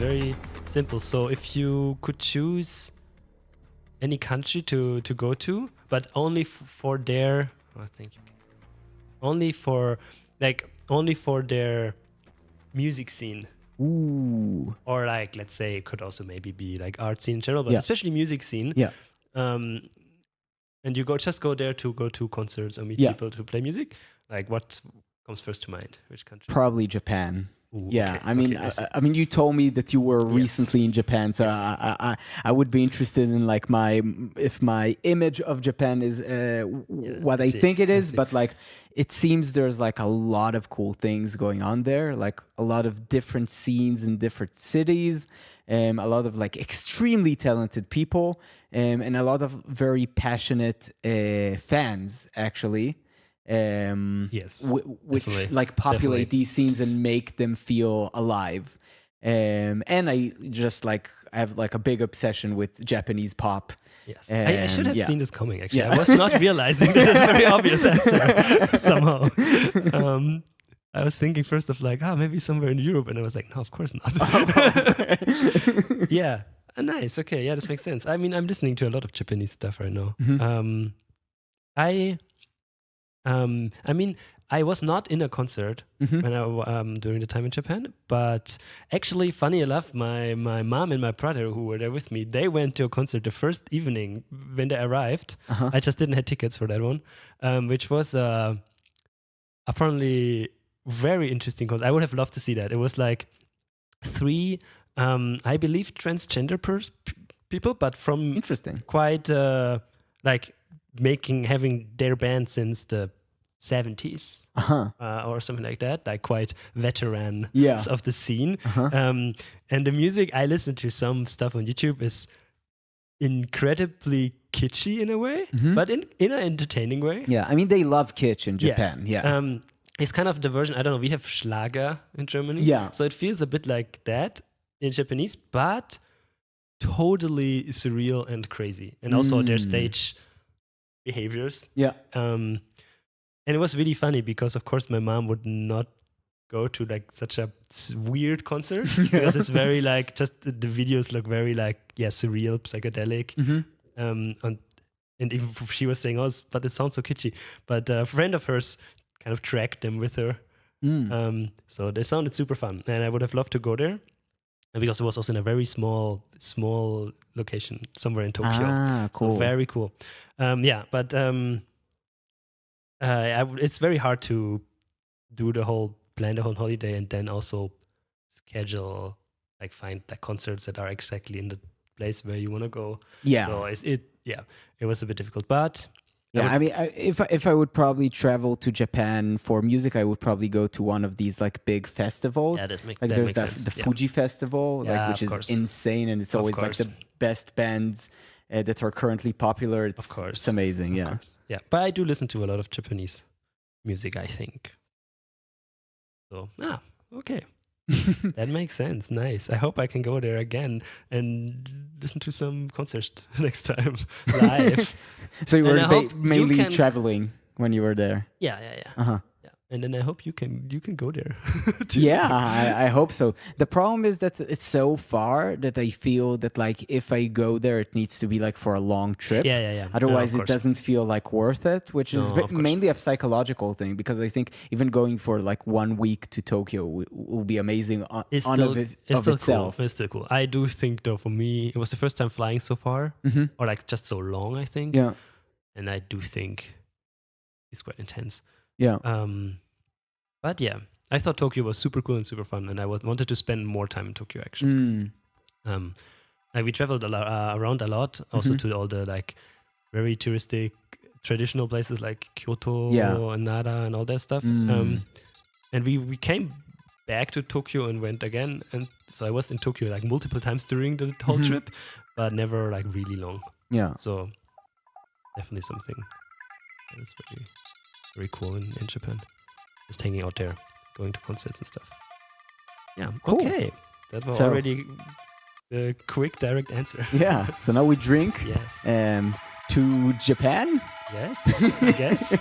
very simple. So if you could choose any country to go to, but only for their, oh, thank you, only for their music scene. Ooh. Or like, let's say it could also maybe be like art scene in general, but Yeah. especially music scene. Yeah. And you go there to go to concerts or meet Yeah. people to play music. Like, what comes first to mind? Which country? Probably Japan. Ooh, Yeah, okay, I mean, okay, I see. I mean, you told me that you were Yes. recently in Japan, so Yes. I would be interested in like if my image of Japan is what I I see, think it I is, see. but like it seems there's like a lot of cool things going on there, like a lot of different scenes in different cities, a lot of like extremely talented people, and a lot of very passionate fans actually. Yes, Which definitely, like populate definitely. these scenes and make them feel alive. And I just like I have like a big obsession with Japanese pop. Yes, I should have Yeah. seen this coming. Actually, Yeah. I was not realizing that it's a very obvious answer somehow. I was thinking first of like, maybe somewhere in Europe, and I was like, no, of course not. Yeah, nice. Okay, yeah, this makes sense. I mean, I'm listening to a lot of Japanese stuff right now. Mhm. I mean, I was not in a concert when I during the time in Japan, but actually, funny enough, my mom and my brother who were there with me, they went to a concert the first evening when they arrived. Uh-huh. I just didn't have tickets for that one, which was apparently very interesting concert. I would have loved to see that. It was like three, I believe, transgender people, but from Interesting. quite like having their band since the 70s or something like that, like quite veteran of the scene. And the music, I listened to some stuff on YouTube, is incredibly kitschy in a way, but in an entertaining way. Yeah, I mean they love kitsch in Japan. Yes. Yeah. It's kind of the version, I don't know, we have Schlager in Germany. Yeah. So it feels a bit like that in Japanese, but totally surreal and crazy. And also their stage behaviors. Yeah. And it was really funny because, of course, my mom would not go to like such a weird concert because it's very like, just the videos look very like, surreal, psychedelic. And even she was saying, but it sounds so kitschy. But a friend of hers kind of dragged them with her. So they sounded super fun. And I would have loved to go there. And because it was also in a very small location somewhere in Tokyo. Ah, cool. So very cool. But it's very hard to plan the whole holiday and then also schedule, like find the concerts that are exactly in the place where you want to go. Yeah. So it was a bit difficult, but yeah, I mean, if I would probably travel to Japan for music, I would probably go to one of these like big festivals. Yeah, that like that there's makes sense. the Fuji Festival, like which is insane, and it's always like the best bands that are currently popular. It's amazing. Yeah. Yeah, but I do listen to a lot of Japanese music, I think. So okay. That makes sense. Nice. I hope I can go there again and listen to some concerts next time live. So you were mainly traveling when you were there. Yeah. And then I hope you can go there. Yeah, I hope so. The problem is that it's so far that I feel that like if I go there, it needs to be like for a long trip. Yeah. Otherwise, it doesn't feel like worth it, which is mainly a psychological thing, because I think even going for like 1 week to Tokyo will be amazing it's itself. Cool. It's still cool. I do think though, for me, it was the first time flying so far, or like just so long, I think. Yeah. And I do think it's quite intense. Yeah. But yeah, I thought Tokyo was super cool and super fun, and I wanted to spend more time in Tokyo actually. And we traveled around a lot, also to all the like very touristic traditional places like Kyoto and Nara and all that stuff. And we came back to Tokyo and went again, and so I was in Tokyo like multiple times during the whole trip, but never like really long. Yeah. So definitely something that is very, very cool in Japan. Just hanging out there, going to concerts and stuff. Yeah, cool. Okay. That was already a quick, direct answer. Yeah, so now we drink to Japan? Yes, I guess.